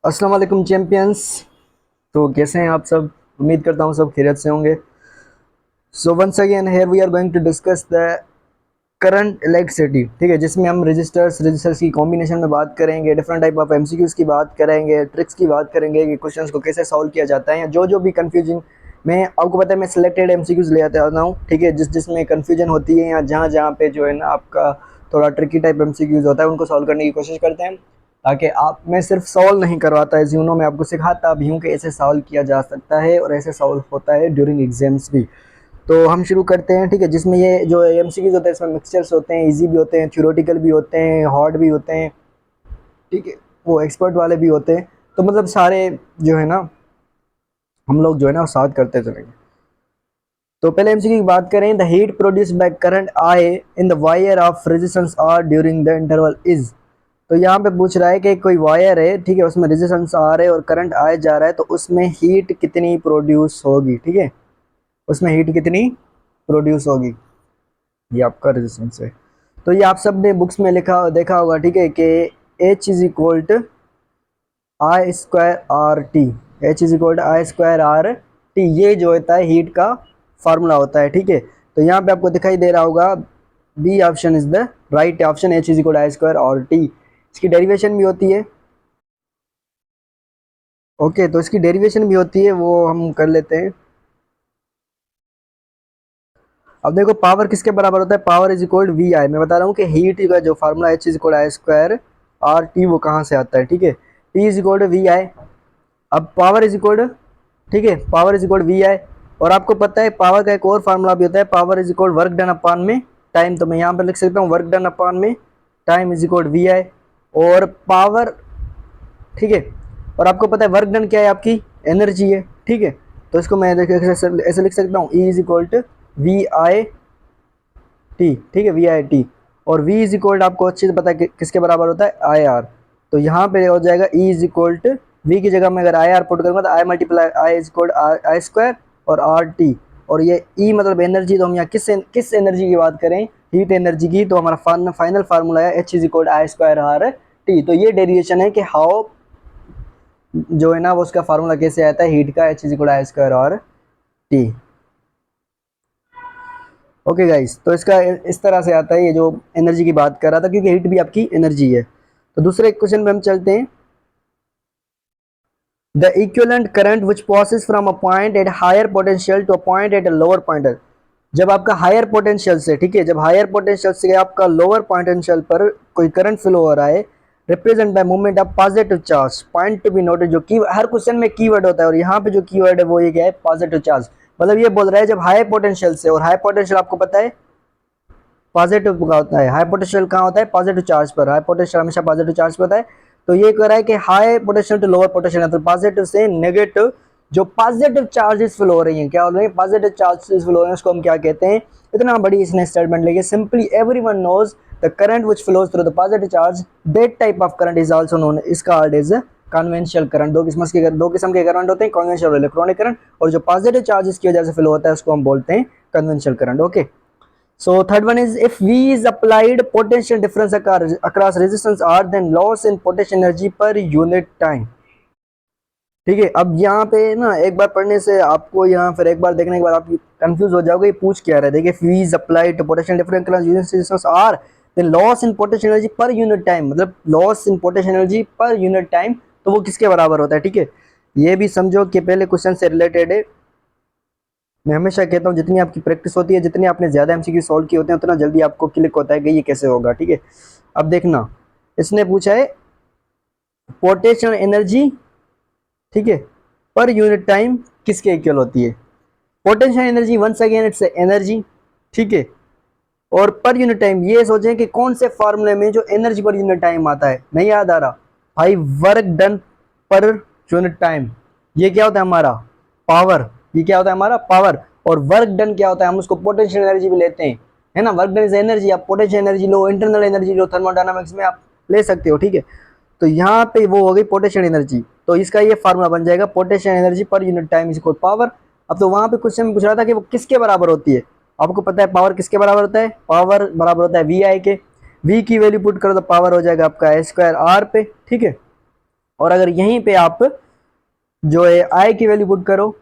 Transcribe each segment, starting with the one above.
अस्सलाम वालेकुम चैम्पियंस। तो कैसे हैं आप सब? उम्मीद करता हूँ सब खैरियत से होंगे। So once again here we are going to discuss the current electricity. ठीक है, जिसमें हम रजिस्टर्स की कॉम्बिनेशन में बात करेंगे, डिफरेंट टाइप ऑफ एमसीक्यूज की बात करेंगे, ट्रिक्स की बात करेंगे कि क्वेश्चंस को कैसे सॉल्व किया जाता है, या जो भी कंफ्यूजिंग। मैं आपको पता है मैं सिलेक्टेड एमसीक्यूज ले आता हूँ, ठीक है, जिसमें कन्फ्यूजन होती है या जहाँ जहाँ पे जो है ना आपका थोड़ा ट्रिकी टाइप एमसीक्यूज होता है, उनको सॉल्व करने की कोशिश करते हैं, ताकि आप मैं सिर्फ सॉल्व नहीं करवाता है यूनो, मैं आपको सिखाता भी हूँ कि ऐसे सॉल्व किया जा सकता है और ऐसे सॉल्व होता है ड्यूरिंग एग्जाम्स भी। तो हम शुरू करते हैं, ठीक है, जिसमें ये जो एमसीक्यूज होते हैं इसमें मिक्सचर्स होते हैं, इजी भी होते हैं, थ्योरेटिकल भी होते हैं, हार्ड भी होते हैं, ठीक है, वो एक्सपर्ट वाले भी होते हैं। तो मतलब सारे जो है ना हम लोग जो है ना वो साथ करते चलेंगे। तो पहले एमसीक्यू की बात करें, the heat produced by current I in the wire of resistance R during the interval is. तो यहाँ पे पूछ रहा है कि कोई वायर है, ठीक है, उसमें रेजिस्टेंस आर है और करंट आए जा रहा है, तो उसमें हीट कितनी प्रोड्यूस होगी, ठीक है, उसमें हीट कितनी प्रोड्यूस होगी, ये आपका रेजिस्टेंस है। तो ये आप सब ने बुक्स में लिखा देखा होगा, ठीक है, कि H is equal to I square R T. H is equal to I square R T, ये जो होता है हीट का फार्मूला होता है, ठीक है। तो यहाँ पे आपको दिखाई दे रहा होगा B option is the right option, H is equal to I square R T. इसकी डेरिवेशन भी होती है, ओके, तो इसकी डेरिवेशन भी होती है, वो हम कर लेते हैं। अब देखो पावर किसके बराबर होता है, पावर इज इक्वल वी आई। मैं बता रहा हूँ कि हीट का जो formula H is equal I square R T वो कहाँ से आता है, ठीक है, पी इज इक्वल वी आई। अब पावर इज इक्वल, ठीक है, पावर इज इक्वल वी आई। और आपको पता है पावर का एक और फार्मूला भी होता है, power is equal work done upon में टाइम। तो मैं यहाँ पर लिख सकता हूँ वर्क डन अपॉन में टाइम इज इक्वल वी आई और पावर, ठीक है। और आपको पता है वर्क डन क्या है, आपकी एनर्जी है, ठीक है। तो इसको मैं ऐसे लिख सकता हूँ, E is equal to V I T, ठीक है, वी आई टी। और वी इज इक्वल आपको अच्छे से पता है किसके बराबर होता है, आई आर। तो यहाँ पे हो जाएगा E is equal to V की जगह में अगर आई आर पुट करूँगा तो I multiply I is equal I square और आर टी। और ये ई मतलब एनर्जी, तो हम यहाँ किस एनर्जी की बात करें, हीट एनर्जी की, तो हमारा फाइनल फार्मूला है H is equal I square R T. तो ये डेरिवेशन है कि हाउ जो है ना वो उसका फार्मूला कैसे आता है हीट का, H is equal I square R T. Okay guys, तो इसका इस तरह से आता है, ये जो एनर्जी की बात कर रहा था, क्योंकि हीट भी आपकी एनर्जी है। तो दूसरे क्वेश्चन पे हम चलते हैं, the equivalent current which passes from a point at higher potential to a point at a lower point. जब आपका हायर पोटेंशियल से, ठीक है, जब हायर पोटेंशियल से आपका लोअर पोटेंशियल पर कोई करंट फ्लो हो रहा है, represent by movement of positive charge, point to be noted. जो की हर क्वेश्चन में कीवर्ड होता है, और यहाँ पे जो कीवर्ड है वो ये क्या है, पॉजिटिव चार्ज। मतलब ये बोल रहा है जब हाई पोटेंशियल से, और हाई पोटेंशियल आपको पता है पॉजिटिव का होता है, हाई पोटेंशियल कहाँ होता है, पॉजिटिव चार्ज पर, हाई पोटेंशियल हमेशा पॉजिटिव चार्ज पर होता है। तो ये कह रहा है कि high potential to lower potential, तो पॉजिटिव से नेगेटिव जो पॉजिटिव चार्जेस फ्लो हो रही हैं, क्या हो रही है, पॉजिटिव चार्जेस फ्लो हो रहे हैं, उसको हम क्या कहते हैं। इतना बड़ी इसने स्टेटमेंट लेके, simply everyone knows the current which flows through the positive charge, that type of current is also known, इसका वर्ड इज कन्वेंशनल करंट। दो किस्म के करंट होते हैं, कन्वेंशनल और इलेक्ट्रॉनिक करंट, और जो पॉजिटिव चार्जेस की वजह से फ्लो होता है उसको हम बोलते हैं conventional current. Okay, so third one is if V is applied, potential difference across resistance R, then loss in potential energy per unit time। ठीक है, अब यहाँ पे ना एक बार पढ़ने से आपको, यहाँ फिर एक बार देखने के बाद आप कंफ्यूज हो जाओगे ये पूछ क्या रहा है। देखिए, V is applied to potential difference across resistance R, then loss in potential energy per unit time, मतलब loss in potential energy per unit time, तो वो किसके बराबर होता है, ठीक है। ये भी समझो कि पहले क्वेश्चन से रिलेटेड है। मैं हमेशा कहता हूँ जितनी आपकी प्रैक्टिस होती है, जितनी आपने ज़्यादा एमसीक्यू सॉल्व किए होते हैं, उतना जल्दी आपको क्लिक होता है कि ये कैसे होगा, ठीक है। अब देखना, इसने पूछा है पोटेंशियल एनर्जी, ठीक है, पर यूनिट टाइम किसके इक्वल होती है। Potential energy once again it's energy, ठीक है, और पर यूनिट टाइम ये सोचें कि कौन से फार्मूले में जो एनर्जी पर यूनिट टाइम आता है, नहीं याद आ रहा भाई, वर्क डन पर यूनिट टाइम, ये क्या होता है हमारा पावर, ये क्या होता है हमारा पावर। और वर्क डन क्या होता है, हम उसको पोटेंशियल एनर्जी भी लेते हैं, है ना, वर्क डन इज एनर्जी। आप potential energy low, internal energy low, thermodynamics में आप ले सकते हो, ठीक है। तो यहाँ पे वो हो गई पोटेंशियल एनर्जी, तो इसका ये फार्मूला बन जाएगा potential energy per unit time is equal power. अब तो वहां पे क्वेश्चन में पूछ रहा था कि वो किसके बराबर होती है। आपको पता है पावर किसके बराबर होता है, पावर बराबर होता है वी आई के। वी की वैल्यू पुट करो तो पावर हो जाएगा आपका आई स्क्वायर आर पे, ठीक है। और अगर यहीं पे आप जो है आई की वैल्यू पुट करो,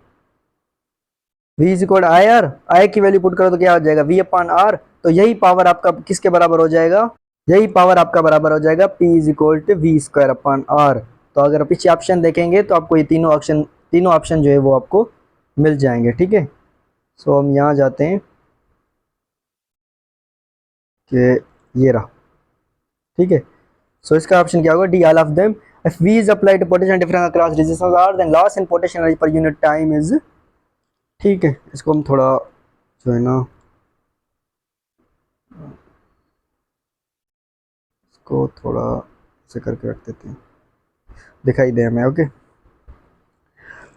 v is equal I R, I की वैल्यू पुट करो तो क्या हो जाएगा v अपॉन आर। तो यही पावर आपका किसके बराबर हो जाएगा, यही पावर आपका बराबर हो जाएगा p is equal to V square upon R. तो अगर पीछे ऑप्शन देखेंगे तो आपको ये तीनों ऑप्शन जो है वो आपको मिल जाएंगे, ठीक है। सो हम यहाँ जाते हैं कि ये रहा, ठीक है। सो इसका ऑप्शन क्या होगा, D all of them. If v is applied to potential difference across resistance r then loss in potential energy per unit time is, ठीक है। इसको हम थोड़ा जो है ना इसको थोड़ा से करके रख देते हैं, दिखाई दे हमें, okay.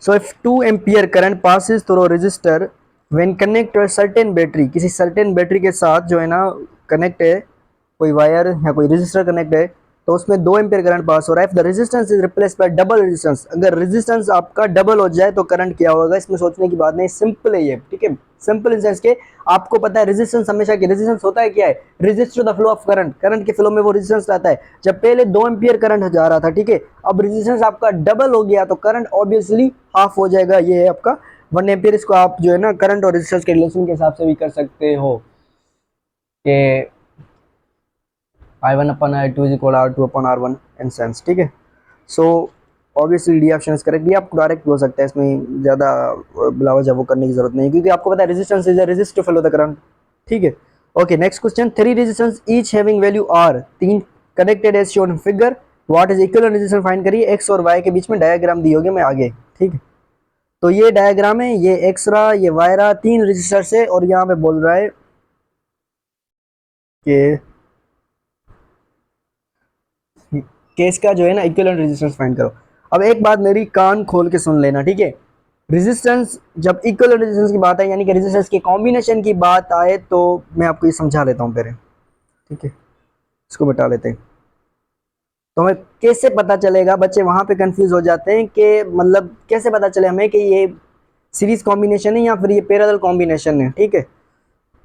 So if 2 ampere current passes through resistor when connect to certain battery, किसी सर्टेन बैटरी के साथ जो है ना कनेक्ट है, कोई वायर या कोई रेजिस्टर कनेक्ट है, तो उसमें 2 एम्पियर करंट पास हो रहा है। If the resistance is replace by double resistance, अगर रेजिस्टेंस आपका डबल हो जाए तो करंट क्या होगा, इसमें सोचने की बात नहीं, सिंपल है ये, ठीक है। सिंपल इन सेंस के आपको पता है रेजिस्टेंस हमेशा की, रेजिस्टेंस होता है क्या है, resist to the flow of current, current के फ्लो में वो रेजिस्टेंस रहता है। जब पहले 2 एम्पियर करंट जा रहा था, ठीक है, अब रेजिस्टेंस आपका डबल हो गया तो करंट ऑब्वियसली हाफ हो जाएगा, ये है आपका 1 एम्पियर। इसको आप जो है ना करंट और रेजिस्टेंस के रिलेशन के हिसाब से भी कर सकते हो कि I1 upon I2 is equal to R2 upon R1 in sense, ठीक है। So obviously D option is correct. ये आप डायरेक्ट हो सकता है, इसमें ज़्यादा ब्लावजा वो करने की जरूरत नहीं, क्योंकि आपको पता है resistance is a resist to flow the current, ठीक है। Okay, next question, 3 resistance each having value R, 3 connected as shown in figure, what is equivalent resistance find करिए। एक्स और वाई के बीच में डायग्राम दी होगी, मैं आगे, ठीक है। तो ये डायग्राम है, ये एक्स रहा, ये वाई रहा, 3 रेजिस्टर से, और यहाँ पे बोल रहा है कि केस का जो है ना इक्विवेलेंट रेजिस्टेंस फाइंड करो। अब एक बात मेरी कान खोल के सुन लेना, ठीक है। रेजिस्टेंस जब इक्विवेलेंट रेजिस्टेंस की बात है, यानी कि रेजिस्टेंस के कॉम्बिनेशन की बात आए, तो मैं आपको ये समझा लेता हूँ पहले, ठीक है। इसको बता लेते हैं। तो हमें कैसे पता चलेगा, बच्चे वहां पे कंफ्यूज हो जाते हैं कि मतलब कैसे पता चले हमें कि ये सीरीज कॉम्बिनेशन है या फिर ये पैरेलल कॉम्बिनेशन है, ठीक है।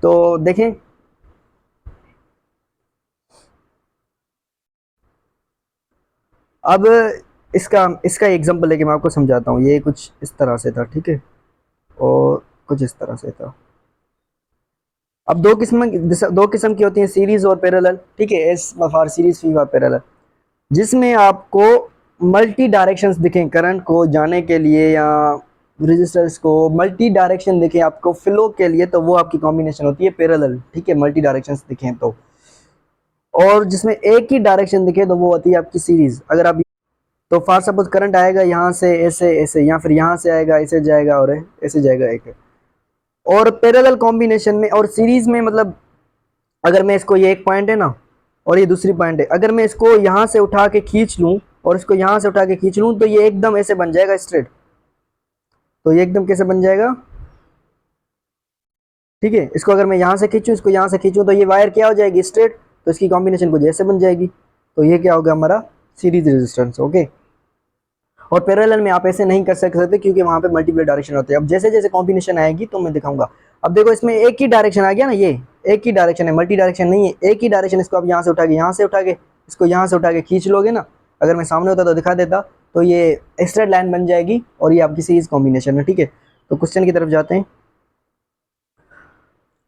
तो देखें, अब इसका इसका एग्जांपल लेके मैं आपको समझाता हूँ। ये कुछ इस तरह से था, ठीक है, और कुछ इस तरह से था। अब दो किस्म की होती हैं, सीरीज और पैरेलल, ठीक है। S for series, fee for parallel, जिसमें आपको मल्टी डायरेक्शंस दिखें करंट को जाने के लिए या रेजिस्टर्स को मल्टी डायरेक्शन दिखें आपको फ्लो के लिए, तो वो आपकी कॉम्बिनेशन होती है पैरेलल, ठीक है, मल्टी डायरेक्शंस दिखें तो। और जिसमें एक ही डायरेक्शन दिखे तो वो होती है आपकी सीरीज। अगर आप तो फॉर सपोज करंट आएगा यहाँ से ऐसे ऐसे, या फिर यहाँ से आएगा ऐसे जाएगा और ऐसे जाएगा एक। और पैरेलल कॉम्बिनेशन में और सीरीज में मतलब अगर मैं इसको, ये एक पॉइंट है ना और ये दूसरी पॉइंट है, अगर मैं इसको यहाँ से उठा के खींच लूँ और इसको यहाँ से उठा के खींच लूँ तो ये एकदम ऐसे बन जाएगा स्ट्रेट। तो ये एकदम कैसे बन जाएगा, ठीक है। इसको अगर मैं यहाँ से खींचूँ, इसको यहाँ से खींचूँ, तो ये वायर क्या हो जाएगी, स्ट्रेट। तो इसकी कॉम्बिनेशन कुछ ऐसे बन जाएगी। तो ये क्या होगा हमारा सीरीज रेजिस्टेंस, ओके। और पैरेलल में आप ऐसे नहीं कर सकते क्योंकि वहाँ पे मल्टीपल डायरेक्शन होते हैं। अब जैसे जैसे कॉम्बिनेशन आएगी तो मैं दिखाऊंगा। अब देखो इसमें एक ही डायरेक्शन आ गया ना, ये एक ही डायरेक्शन है, मल्टी डायरेक्शन नहीं है, एक ही डायरेक्शन। इसको आप यहाँ से उठा के इसको यहाँ से उठा के खींच लोगे ना, अगर मैं सामने होता तो दिखा देता, तो ये स्ट्रेट लाइन बन जाएगी और ये आपकी सीरीज कॉम्बिनेशन है, ठीक है। तो क्वेश्चन की तरफ जाते हैं।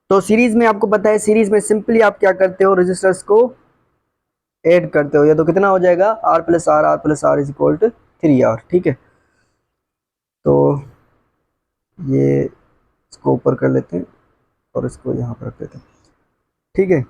तो सीरीज में आपको पता है, सीरीज में सिंपली आप क्या करते हो, रेजिस्टर्स को ऐड करते हो, या तो कितना हो जाएगा R plus R is equal to 3R, ठीक है। तो ये इसको ऊपर कर लेते हैं और इसको यहाँ पर रख देते हैं, ठीक है।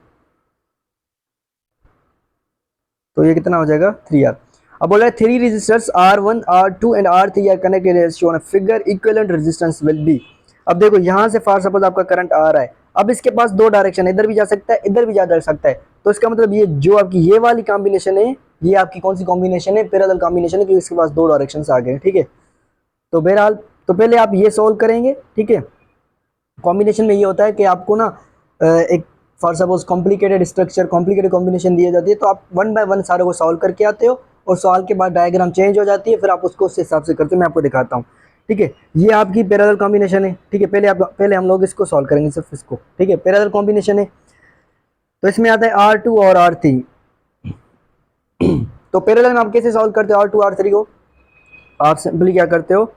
तो ये कितना हो जाएगा 3R। अब बोल रहा है 3 resistors R1 R2 and R3 are connected as shown figure, equivalent resistance will be. अब देखो यहाँ से फॉर सपोज आपका करंट आ रहा है, अब इसके पास दो डायरेक्शन, इधर भी जा सकता है इधर भी जा सकता है। तो इसका मतलब ये जो आपकी ये वाली कॉम्बिनेशन है, ये आपकी कौन सी कॉम्बिनेशन है, पैरेलल कॉम्बिनेशन है, क्योंकि इसके पास दो डायरेक्शन आ गए, ठीक है। तो बहरहाल तो पहले आप ये सोल्व करेंगे, ठीक है। कॉम्बिनेशन में ये होता है कि आपको ना एक for suppose complicated structure, complicated combination दी जाती है, तो आप वन बाय वन सारे को सॉल्व करके आते हो और सॉल्व के बाद डायग्राम चेंज हो जाती है, फिर आप उसको उस हिसाब से करते हो। मैं आपको दिखाता हूँ, ठीक है। ये आपकी पैरेलल कॉम्बिनेशन है, ठीक है। पहले हम लोग इसको सॉल्व करेंगे, सिर्फ इसको, ठीक है। पैरेलल कॉम्बिनेशन है तो इसमें आता है R2 और R3, तो पैरेलल में आप कैसे सॉल्व करते हो R2 R3 को? आप सिंपली क्या करते हो,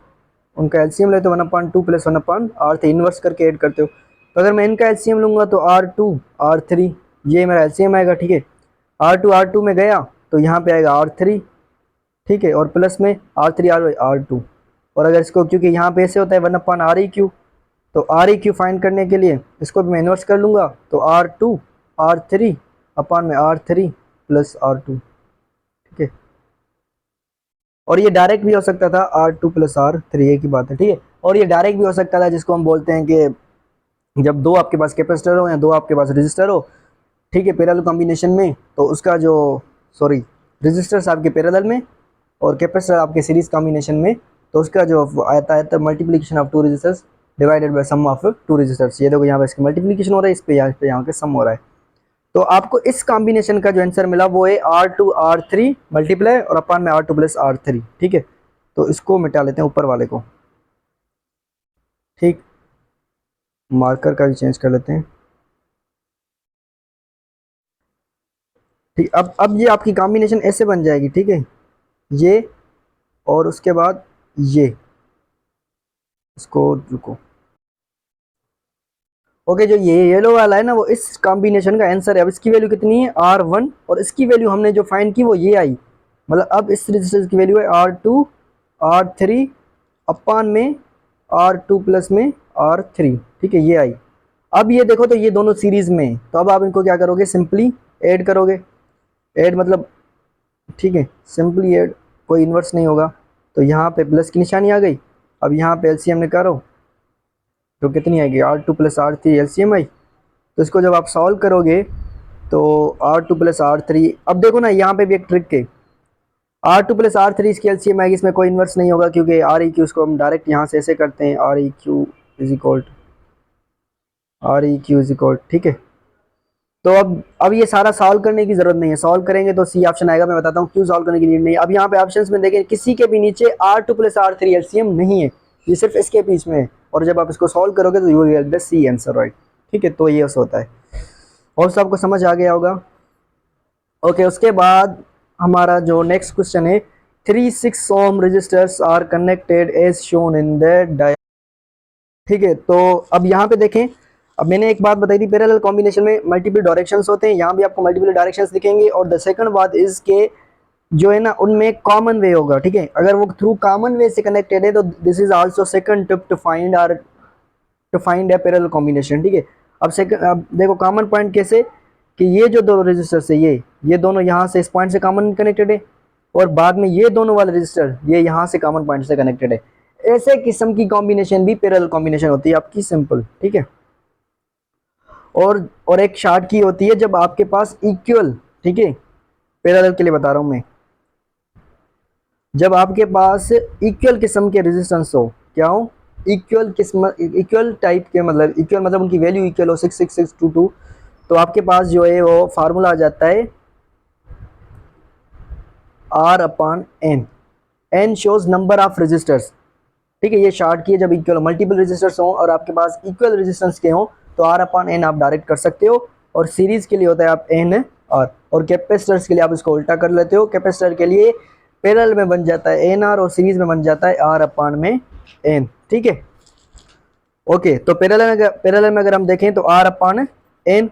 उनका एलसीएम लेते हो 1/2 प्लस 1/R3 इन्वर्स करके ऐड करते हो। तो अगर मैं इनका एलसीएम लूँगा तो R2 R3 ये मेरा एलसीएम आएगा, ठीक है। R2 R2 में गया तो यहाँ पे आएगा R3, ठीक है, और प्लस में R3 R2। और अगर इसको, क्योंकि यहाँ पे ऐसे होता है 1/Req, तो Req फाइंड करने के लिए इसको भी मैं इन्वर्स कर लूँगा, तो R2 R3 अपान में R3 प्लस R2, ठीक है। और ये डायरेक्ट भी हो सकता था R2 प्लस R3, एक ही बात है, ठीक है। और ये डायरेक्ट भी हो सकता था जिसको हम बोलते हैं कि जब दो आपके पास कैपेसिटर हो या दो आपके पास रजिस्टर हो, ठीक है, पैरेलल कॉम्बिनेशन में, तो उसका जो रेजिस्टर्स आपके पैरेलल में और कैपेसिटर आपके सीरीज कॉम्बिनेशन में, तो उसका जो आता है तो multiplication of two resistors divided by sum of two resistors. ये देखो यहाँ पे इसकी मल्टीप्लिकेशन हो रहा है, इस पे यहाँ के सम हो रहा है। तो आपको इस कॉम्बिनेशन का जो आंसर मिला वो है R2 R3 मल्टीप्लाई और अपान में R2 प्लस R3, ठीक है। तो इसको मिटा लेते हैं ऊपर वाले को, ठीक, मार्कर का भी चेंज कर लेते हैं, ठीक। अब ये आपकी कॉम्बिनेशन ऐसे बन जाएगी, ठीक है, ये और उसके बाद ये, इसको रुको, ओके। जो ये येलो वाला है ना, वो इस कॉम्बिनेशन का आंसर है। अब इसकी वैल्यू कितनी है R1, और इसकी वैल्यू हमने जो फाइंड की वो ये आई, मतलब अब इस रेजिस्टेंस की वैल्यू है R2 R3 अपान में R2 प्लस में R3, ठीक है, ये आई। अब ये देखो तो ये दोनों सीरीज में हैं, तो अब आप इनको क्या करोगे, सिंपली ऐड करोगे, ऐड मतलब, ठीक है, सिंपली ऐड, कोई इन्वर्स नहीं होगा। तो यहाँ पे प्लस की निशानी आ गई। अब यहाँ पे एलसीएम निकालो तो कितनी आएगी, R2 प्लस R3 एलसीएम आई। तो इसको जब आप सॉल्व करोगे तो R2 प्लस R3, अब देखो ना यहाँ पे भी एक ट्रिक है, R2 प्लस R3 इसकी एलसीएम आएगी, इसमें कोई इन्वर्स नहीं होगा क्योंकि REQ इसको हम डायरेक्ट यहाँ से ऐसे करते हैं, REQ is equal REQ is equal, ठीक है। तो अब ये सारा सॉल्व करने की जरूरत नहीं है, सॉल्व करेंगे तो सी ऑप्शन आएगा, मैं बताता हूँ क्यों सॉल्व करने की नीड नहीं है। अब यहाँ पे ऑप्शंस में देखें, किसी के भी नीचे R2 प्लस R3 एलसीएम नहीं है, ये सिर्फ इसके बीच में है, और जब आप इसको सॉल्व करोगे तो you will get the C answer, right, ठीक है। तो ये होता है, और सबको समझ आ गया होगा, ओके। उसके बाद हमारा जो नेक्स्ट क्वेश्चन है, 3 6 ohm resistors are connected as shown in the diagram, ठीक है। तो अब यहाँ पे देखें, अब मैंने एक बात बताई थी, पैरेलल कॉम्बिनेशन में मल्टीपल डायरेक्शंस होते हैं, यहाँ भी आपको मल्टीपल डायरेक्शंस दिखेंगे। और द सेकंड बात इज के जो है ना, उनमें कॉमन वे होगा, ठीक है। अगर वो थ्रू कॉमन वे से कनेक्टेड है तो this is also second tip to find a parallel combination, ठीक है। अब देखो कॉमन पॉइंट कैसे, कि ये जो दो रजिस्टर्स है, ये दोनों यहाँ से इस पॉइंट से कॉमन कनेक्टेड है, और बाद में ये दोनों वाले रजिस्टर ये यहाँ से कॉमन पॉइंट से कनेक्टेड है। ऐसे किस्म की कॉम्बिनेशन भी पैरेलल कॉम्बिनेशन होती है आपकी, सिंपल, ठीक है। और एक शॉर्ट की होती है जब आपके पास इक्वल, ठीक है, पैरेलल के लिए बता रहा हूं मैं, जब आपके पास इक्वल किस्म के रेजिस्टेंस हो, क्या हो, इक्वल टाइप के, मतलब इक्वल मतलब उनकी वैल्यू इक्वल हो, 6 6 6 2 2, तो आपके पास जो है वो फार्मूला आ जाता है R upon N, N shows number of resistors, ठीक है। ये शॉर्ट की है, जब इक्वल मल्टीपल रेजिस्टर्स हो और आपके पास इक्वल रेजिस्टेंस के हो तो R अपॉन एन आप डायरेक्ट कर सकते हो, और सीरीज के लिए होता है आप एन आर, और कैपेसिटर्स के लिए आप इसको उल्टा कर लेते हो, कैपेसिटर के लिए पैरेलल में बन जाता है एन आर और सीरीज में बन जाता है R अपॉन में एन, ठीक है, ओके। तो पैरेलल में अगर हम देखें तो R अपॉन एन,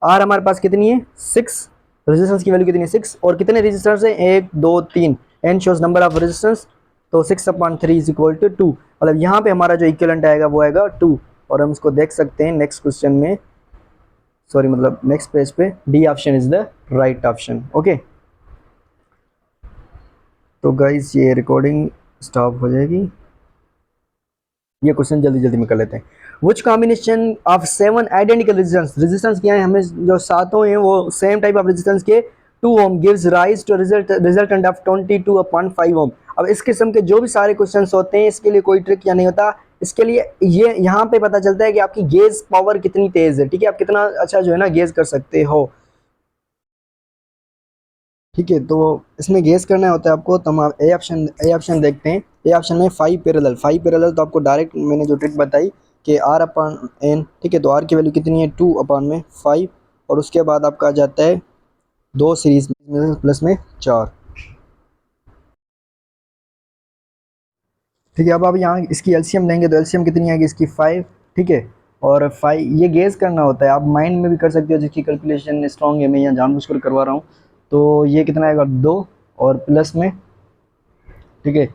R हमारे पास कितनी है 6, रेजिस्टेंस की वैल्यू कितनी है 6, और कितने रेजिस्टर्स हैं 1 2 3, N shows number of resistance, तो 6 अपॉन 3 इज इक्वल टू 2, मतलब यहाँ पे हमारा जो इक्विवेलेंट आएगा वो आएगा 2, और हम इसको देख सकते हैं नेक्स्ट क्वेश्चन में, सॉरी मतलब नेक्स्ट पेज पे, D option is the right option, okay. तो गाइस ये रिकॉर्डिंग स्टॉप हो जाएगी, ये क्वेश्चन जल्दी जल्दी में कर लेते हैं। Which combination of 7 identical resistance क्या है, हमें जो सातों हैं वो सेम टाइप ऑफ रेजिस्टेंस के 2 ohm gives rise to resultant of 22/5 ohm. अब इस किस्म के जो भी सारे क्वेश्चंस होते हैं इसके लिए कोई ट्रिक या नहीं होता, इसके लिए ये यहाँ पे पता चलता है कि आपकी गेज पावर कितनी तेज है, ठीक है, आप कितना अच्छा जो है ना गेज कर सकते हो, ठीक है। तो इसमें गेस करना होता है आपको, तो हम ए ऑप्शन देखते हैं। ए ऑप्शन में 5 पैरेलल, तो आपको डायरेक्ट मैंने जो ट्रिक बताई कि R अपॉन एन, ठीक है, तो R की वैल्यू कितनी है 2 अपॉन में 5, और उसके बाद आपका आ जाता है दो सीरीज में प्लस में 4। ठीक है, अब आप यहाँ इसकी एलसीएम लेंगे तो एलसीएम कितनी आएगी इसकी 5। ठीक है, और 5 ये गेस करना होता है, आप माइंड में भी कर सकते हो, जिसकी कैलकुलेशन स्ट्रॉन्ग है, मैं यहाँ जानबूझकर करवा रहा हूँ। तो ये कितना आएगा 2 और प्लस में, ठीक है,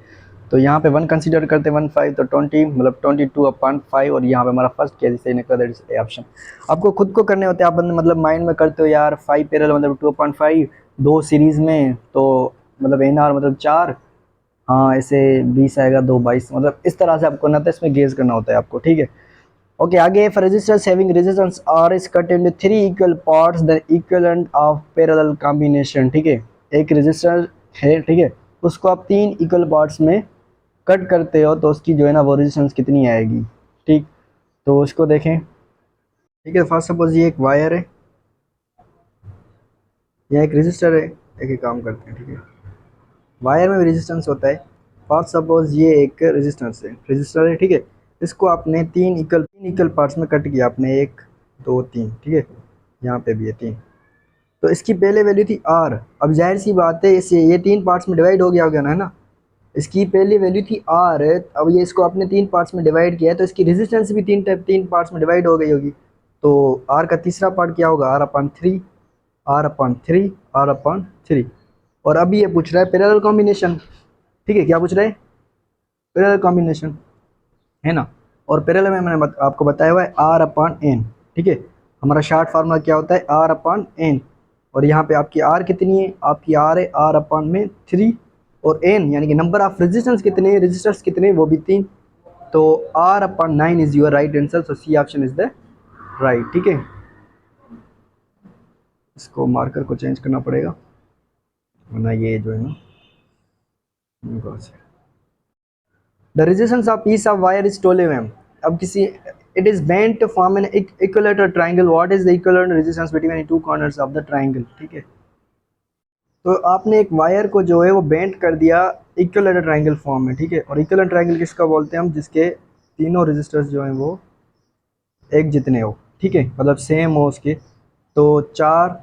तो यहाँ पे 1 कंसीडर करते हैं 1 5 तो 20 मतलब 22/5 और यहाँ पे हमारा फर्स्ट केस सही निकला, दैट इज ए ऑप्शन। आपको खुद को करने होते हैं, आप मतलब माइंड में करते हो यार 5 पैरेलल मतलब 2/5 दो सीरीज़ में, तो मतलब एन आर मतलब 4, हाँ ऐसे 20 आएगा 2 22, मतलब इस तरह से आपको करना होता है, इसमें गेज करना होता है आपको। ठीक है, ओके आगे, four resistors having resistance R is cut into 3 equal parts the equivalent of parallel combination. ठीक है, एक रेजिस्टर है, ठीक है, उसको आप 3 इक्वल पार्ट्स में कट करते हो तो उसकी जो है ना वो रेजिस्टेंस कितनी आएगी। ठीक, तो उसको देखें। ठीक है, फर्स्ट सपोज ये एक वायर है, यह एक रेजिस्टर है, एक ही काम करते हैं। ठीक है, वायर में भी रेजिस्टेंस होता है, फर्स्ट सपोज ये एक रेजिस्टर है, ठीक है, इसको आपने तीन इक्वल पार्ट्स में कट किया आपने, 1 2 3, ठीक है, यहाँ पे भी है 3, तो इसकी पहले वैल्यू थी आर। अब जाहिर सी बात है इसे ये 3 पार्ट्स में डिवाइड हो गया होगा ना, है ना, इसकी पहली वैल्यू थी आर, अब ये इसको आपने 3 पार्ट्स में डिवाइड किया है तो इसकी रेजिस्टेंस भी 3 पार्ट्स में डिवाइड हो गई होगी। तो आर का तीसरा पार्ट क्या होगा, R/3, R/3, R/3। और अभी ये पूछ रहा है पैरेलल कॉम्बिनेशन। ठीक है, क्या पूछ रहा है, पैरेलल कॉम्बिनेशन, है ना, और पैरेलल में मैंने आपको बताया हुआ है R/n। ठीक है, हमारा शॉर्ट फार्मूला क्या होता है R/n, और यहाँ पे आपकी R कितनी है, आपकी R है R/3, और n यानी कि नंबर ऑफ रेजिस्टेंस कितने, रेजिस्टर्स कितने, वो भी 3, तो R/9 is your right answer, so C option is the right. ठीक है, इसको मार्कर को चेंज करना पड़ेगा वरना ये जो है ना, the resistance of piece of wire is 12 mm। अब किसी it is bent to form an equilateral triangle, what is the equivalent resistance between two corners of the triangle. ठीक है, तो आपने एक वायर को जो है वो बेंट कर दिया इक्विलेटरल ट्रायंगल फॉर्म में। ठीक है, और इक्विवेलेंट ट्रायंगल किसका बोलते हैं हम, जिसके तीनों रेजिस्टर्स जो हैं वो एक जितने हो। ठीक है, मतलब सेम हो उसके, तो 4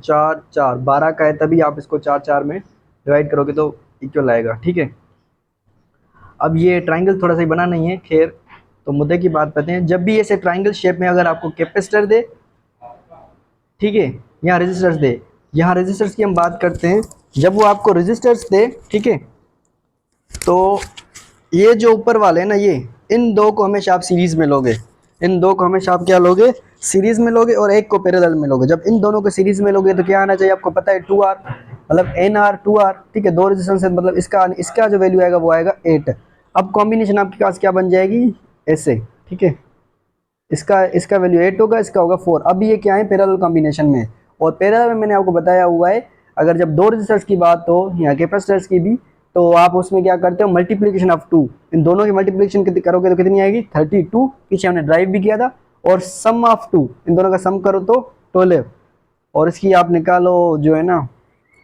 4 4 12 का है, तभी आप इसको 4 4 में डिवाइड करोगे तो इक्वल आएगा। ठीक है, अब ये ट्रायंगल थोड़ा सा बना नहीं है, खैर, तो मुद्दे की बात करते हैं। जब भी ऐसे ट्रायंगल शेप में अगर आपको कैपेसिटर दे, ठीक है, यहाँ रेजिस्टर्स दे, यहाँ रेजिस्टर्स की हम बात करते हैं, जब वो आपको रेजिस्टर्स दे, ठीक है, तो ये जो ऊपर वाले हैं ना, ये इन दो को हमेशा आप सीरीज में लोगे, इन दो को हमेशा आप क्या लोगे, सीरीज में लोगे, और एक को पैरेलल में लोगे। जब इन दोनों को सीरीज में लोगे तो क्या आना चाहिए, आपको पता है 2R, मतलब NR 2R। ठीक है, दो रेजिस्टेंस है, मतलब इसका जो वैल्यू आएगा वो आएगा 8। अब कॉम्बिनेशन आपके पास क्या बन जाएगी, ऐसे। ठीक है, इसका वैल्यू 8 होगा, इसका होगा 4। अब ये क्या है, पैरेलल कॉम्बिनेशन में, और पैरेलल में मैंने आपको बताया हुआ है, अगर जब दो रेजिस्टर्स की बात हो या कैपेसिटर्स की भी, तो आप उसमें क्या करते हो, मल्टीप्लिकेशन ऑफ 2, इन दोनों की मल्टीप्लिकेशन करोगे तो कितनी आएगी 32, पीछे हमने ड्राइव भी किया था, और सम ऑफ 2, इन दोनों का सम करो तो 12, और इसकी आप निकालो जो है ना,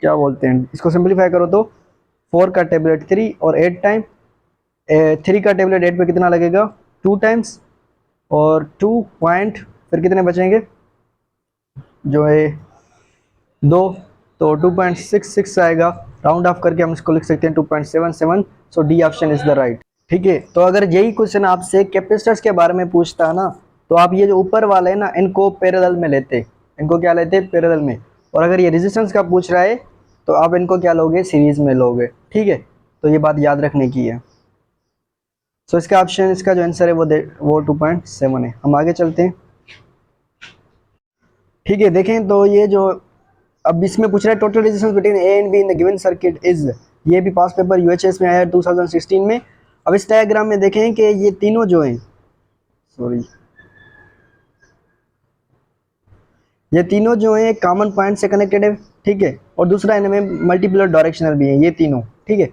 क्या बोलते हैं, इसको सिंप्लीफाई करो तो 4 का टेबलेट 3 और 8 टाइम, 3 का टेबलेट 8 पे कितना लगेगा 2 टाइम्स, और 2 पॉइंट फिर कितने बचेंगे जो है 2, तो 2.66 आएगा, राउंड ऑफ करके हम इसको लिख सकते हैं 2.77। So D option is the right. ठीक है, तो अगर यही क्वेश्चन आपसे कैपेसिटर्स के बारे में पूछता है ना, तो आप ये जो ऊपर वाले हैं ना, इनको पैरेलल में लेते, इनको क्या लेते, पैरेलल में, और अगर ये रेजिस्टेंस का पूछ रहा है तो आप इनको क्या लोगे, सीरीज में लोगे। ठीक है, तो ये बात याद रखने की है। सो इसका ऑप्शन, इसका जो आंसर है वो 2.7 है। हम आगे चलते हैं। ठीक है, देखें तो ये जो अब इसमें पूछ रहा है total resistance between A and be in the given circuit is, ये भी पास पेपर यूएचएस में आया है 2016 में। अब इस डायग्राम में देखें कि ये तीनों जो हैं, सॉरी, ये तीनों जो हैं कॉमन पॉइंट से कनेक्टेड है। ठीक है, और दूसरा इनमें मल्टीपल डायरेक्शनल भी है ये तीनों। ठीक है,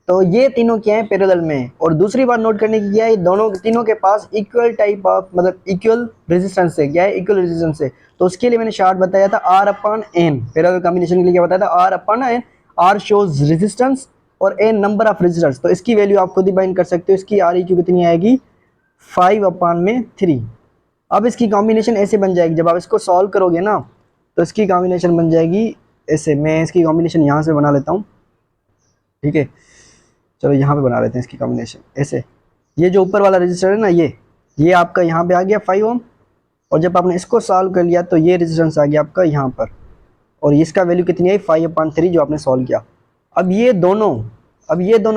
तो ये तीनों क्या है, पैरेलल में। और दूसरी बात नोट करने की क्या है, दोनों तीनों के पास इक्वल टाइप ऑफ मतलब इक्वल रेजिस्टेंस है, क्या है, इक्वल रेजिस्टेंस है। तो उसके लिए मैंने शार्ट बताया था R/n, पैरेलल कॉम्बिनेशन के लिए क्या बताया था, R/n, R शोज रेजिस्टेंस और n नंबर ऑफ रेजिस्टर्स। तो इसकी वैल्यू आप खुद ही बाइंड कर सकते हो, इसकी Req कितनी आएगी 5/3। अब इसकी कॉम्बिनेशन ऐसे बन जाएगी, जब आप इसको सॉल्व करोगे ना तो इसकी कॉम्बिनेशन बन जाएगी ऐसे मैं इसकी कॉम्बिनेशन यहाँ से बना लेता हूँ, ठीक है। चलो यहाँ पे बना लेते हैं इसकी कॉम्बिनेशन ऐसे। ये जो ऊपर वाला रजिस्टर है ना, ये आपका यहाँ पे आ गया 5 ओम, और जब आपने इसको सॉल्व कर लिया तो ये रेजिस्टेंस आ गया आपका यहाँ पर, और इसका वैल्यू कितनी है 5/3 जो आपने सॉल्व किया। अब ये दोनों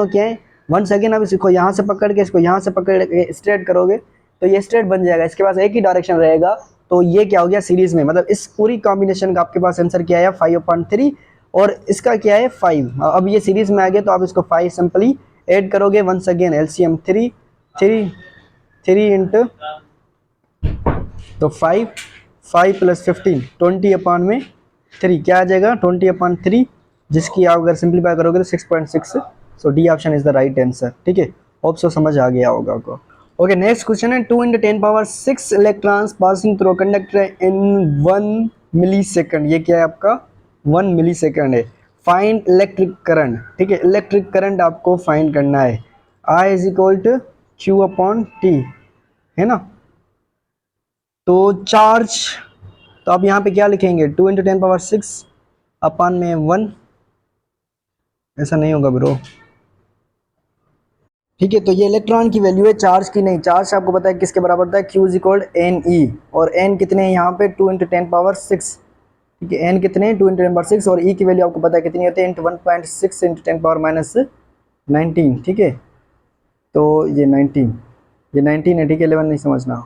क्या है, वंस अगेन अब इसको यहाँ से पकड़ के इसको यहाँ से पकड़ के स्ट्रेट करोगे तो ये स्ट्रेट बन जाएगा, इसके पास एक ही डायरेक्शन रहेगा। तो ये क्या हो गया सीरीज में, मतलब इस पूरी कॉम्बिनेशन का आपके पास आंसर क्या है 5/3, और इसका क्या है 5। अब ये सीरीज में आ गया तो आप इसको 5 सिंपली ऐड करोगे, वंस अगेन एलसीएम 3 इंटू तो 5 + 15 20/3 क्या आ जाएगा 20/3, जिसकी आप अगर सिंप्लीफाई करोगे तो 6.6। So D option is the right answer, ठीक है। होप सो समझ आ गया होगा आपको। ओके, नेक्स्ट क्वेश्चन है 2 × 10⁻6 electrons passing through conductor in 1 millisecond. ये क्या है आपका 1 मिलीसेकंड है। फाइंड इलेक्ट्रिक करंट, ठीक है। इलेक्ट्रिक करंट आपको फाइंड करना है। I = Q/T, है ना। तो चार्ज, तो आप यहाँ पे क्या लिखेंगे 2 × 10⁻6 अपान में 1, ऐसा नहीं होगा ब्रो, ठीक है। तो ये इलेक्ट्रॉन की वैल्यू है, चार्ज की नहीं। चार्ज आपको पता है किसके बराबर होता है, Q = Ne, और n कितने हैं यहाँ पे 2 × 10⁻6, ठीक है। n कितने हैं 2 × 10⁻6, और E की वैल्यू आपको पता है कितनी होती है 1.6 × 10⁻−19, ठीक है। तो ये 19 है, ठीक है। 11 नहीं समझना।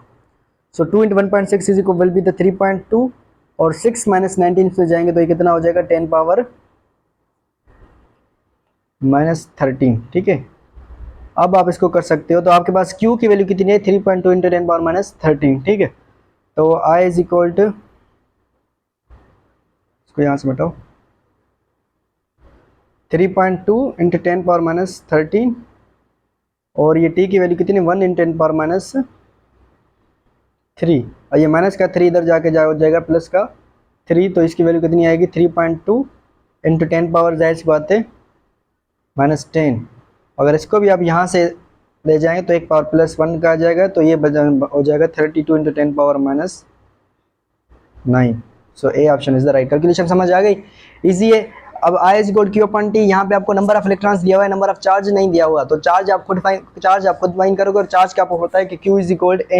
सो 2 × 1.6 विल बी द 3.2, और 6 - 19 से जाएंगे तो ये कितना हो जाएगा 10⁻−13, ठीक है। अब आप इसको कर सकते हो, तो आपके पास Q की वैल्यू कितनी है 3.2 × 10⁻−13, ठीक है। तो I = इसको यहाँ से बताओ 3.2 × 10⁻−13, और ये T की वैल्यू कितनी 1 × 10⁻3, और ये माइनस का 3 इधर जाके हो जाएगा प्लस का 3, तो इसकी वैल्यू कितनी आएगी 3.2 × 10 पावर, जाहिर सी बात है -10। अगर इसको भी आप यहाँ से ले जाएंगे तो 1 पावर +1 का आ जाएगा, तो ये हो जाएगा 32 × 10⁻−9। So A option is the right. Calculation समझ आ गई, इजी है। अब I = Q/T, यहाँ पे आपको नंबर ऑफ इलेक्ट्रॉन्स दिया हुआ है, नंबर ऑफ चार्ज नहीं दिया हुआ, तो चार्ज आप खुद फाइंड करोगे, और चार्ज क्या आपको होता है कि Q =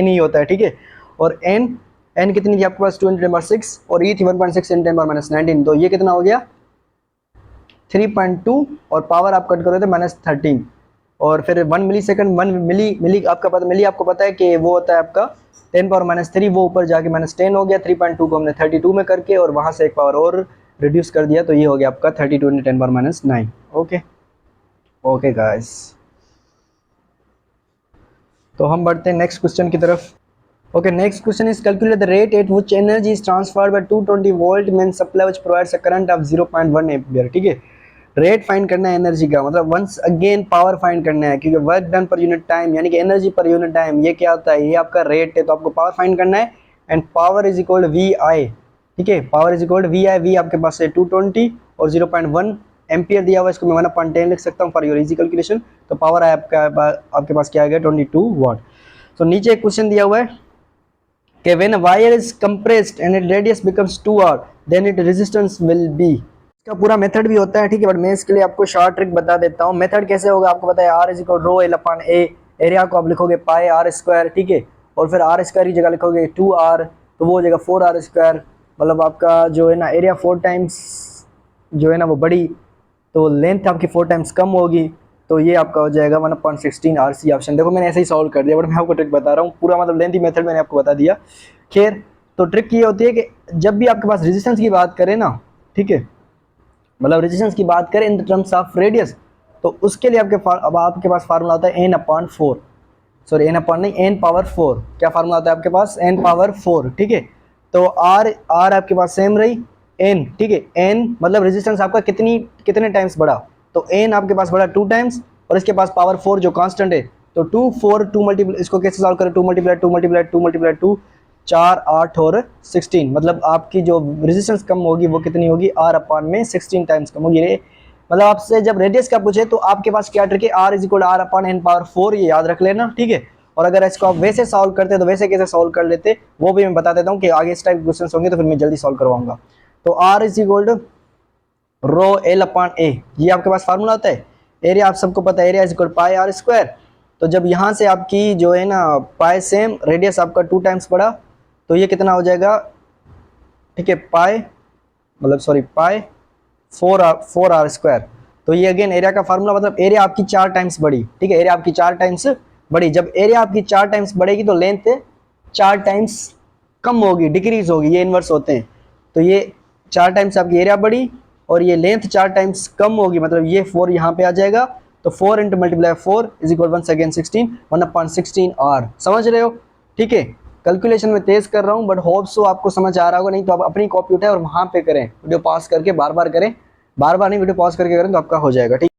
Ne होता है, ठीक है। और n कितनी थी आपके पास 2 × 10⁻6, और E थी 1.6 × 10⁻−19, तो ये कितना हो गया 3.2, और पावर आप कट करोगे तो -13, और फिर 1 मिलीसेकंड 1 मिली आपको पता है कि वो होता है आपका 10⁻−3, वो ऊपर जाके -10 हो गया। 3.2 को हमने 32 में करके और वहाँ से 1 पावर और रिड्यूस कर दिया, तो ये हो गया आपका 32 × 10⁻9। ओके गाइस, तो हम बढ़ते हैं नेक्स्ट क्वेश्चन की तरफ। Okay, next question is calculate the rate at which energy is transferred by 220 volt main supply which provides a current of 0.1 ampere, ठीक है। रेट फाइंड करना है एनर्जी का, मतलब वंस अगेन पावर फाइंड करना है, क्योंकि वर्क डन पर यूनिट टाइम यानी कि एनर्जी पर यूनिट टाइम, ये क्या होता है, ये आपका रेट है, तो आपको पावर फाइंड करना है। And power is equal VI, ठीक है। Power is equal VI, V आपके पास है 220 और 0.1 एम्पियर दिया हुआ है, इसको मैं 1/10 लिख सकता हूँ फॉर योर इजी कैलकुलेशन। तो पावर है आपके पास क्या आ गया 22 वाट। तो नीचे एक क्वेश्चन दिया हुआ है कि when a wire is compressed and it radius becomes 2R then it resistance will be. इसका पूरा मेथड भी होता है, ठीक है, बट मैं इसके लिए आपको शॉर्ट ट्रिक बता देता हूँ। मेथड कैसे होगा आपको पता है, R = ρL/A, एरिया को आप लिखोगे πr², ठीक है, और फिर R² की जगह लिखोगे 2R, तो वो हो जाएगा 4R², मतलब आपका जो है ना एरिया 4 टाइम्स जो है ना वो बड़ी, तो लेंथ आपकी 4 टाइम्स कम होगी, तो ये आपका हो जाएगा 1/16 RC ऑप्शन। देखो मैंने ऐसे ही सॉल्व कर दिया, बट मैं आपको ट्रिक बता रहा हूँ, पूरा मतलब लेंथी मेथड मैंने आपको बता दिया। खैर, तो ट्रिक ये होती है कि जब भी आपके पास रेजिस्टेंस की बात करें ना, ठीक है, मतलब रेजिस्टेंस की बात करें इन टर्म्स ऑफ रेडियस, तो उसके लिए आपके पास फार्मूला होता है n/4, सॉरी n/4। क्या फार्मूला होता है आपके पास n/4, ठीक है। तो R आपके पास सेम रही, n, ठीक है, n मतलब रेजिस्टेंस आपका कितने टाइम्स बढ़ा, तो n आपके पास बढ़ा 2 टाइम्स, और इसके पास पावर 4 जो कांस्टेंट है, तो 2 4 2 मल्टीप्लाई, इसको कैसे सॉल्व करें 2 × 2 4 8 और 16, मतलब आपकी जो रेजिस्टेंस कम होगी वो कितनी होगी R/16 टाइम्स कम होगी। मतलब आपसे जब रेडियस का पूछे तो आपके पास क्या ट्रिक है, R = R/n/4, ये याद रख लेना, ठीक है। और अगर इसको आप वैसे सॉल्व करते तो वैसे कैसे सॉल्व कर लेते वो भी मैं बता देता हूँ कि आगे इस टाइप क्वेश्चन होंगे तो फिर मैं जल्दी सॉल्व करवाऊंगा। तो R = रो एल अपॉन ए, ये आपके पास फार्मूला होता है। एरिया आप सबको पता है, area is equal pi R square. तो जब यहाँ से आपकी जो है ना पाई सेम, रेडियस आपका 2 टाइम्स बढ़ा, तो ये कितना हो जाएगा, ठीक है, पाई मतलब सॉरी पाई 4 आर स्क्वायर। तो ये अगेन एरिया का फार्मूला, मतलब एरिया आपकी 4 टाइम्स बढ़ी, ठीक है, एरिया आपकी 4 टाइम्स बढ़ी। जब एरिया आपकी 4 टाइम्स बढ़ेगी तो लेंथ 4 टाइम्स कम होगी, डिक्रीज होगी, ये इन्वर्स होते हैं। तो ये 4 टाइम्स आपकी एरिया बढ़ी और ये लेंथ 4 टाइम्स कम होगी, मतलब ये 4 यहाँ पे आ जाएगा। तो 4 into multiply 4 is equal once again 16, 1/16 आर। समझ रहे हो, ठीक है। कैलकुलेशन में तेज कर रहा हूँ बट होप सो आपको समझ आ रहा होगा, नहीं तो आप अपनी कॉपी उठाएं और वहाँ पे करें, वीडियो पॉज करके बार बार करें, बार बार नहीं वीडियो पॉज करके करें तो आपका हो जाएगा, ठीक।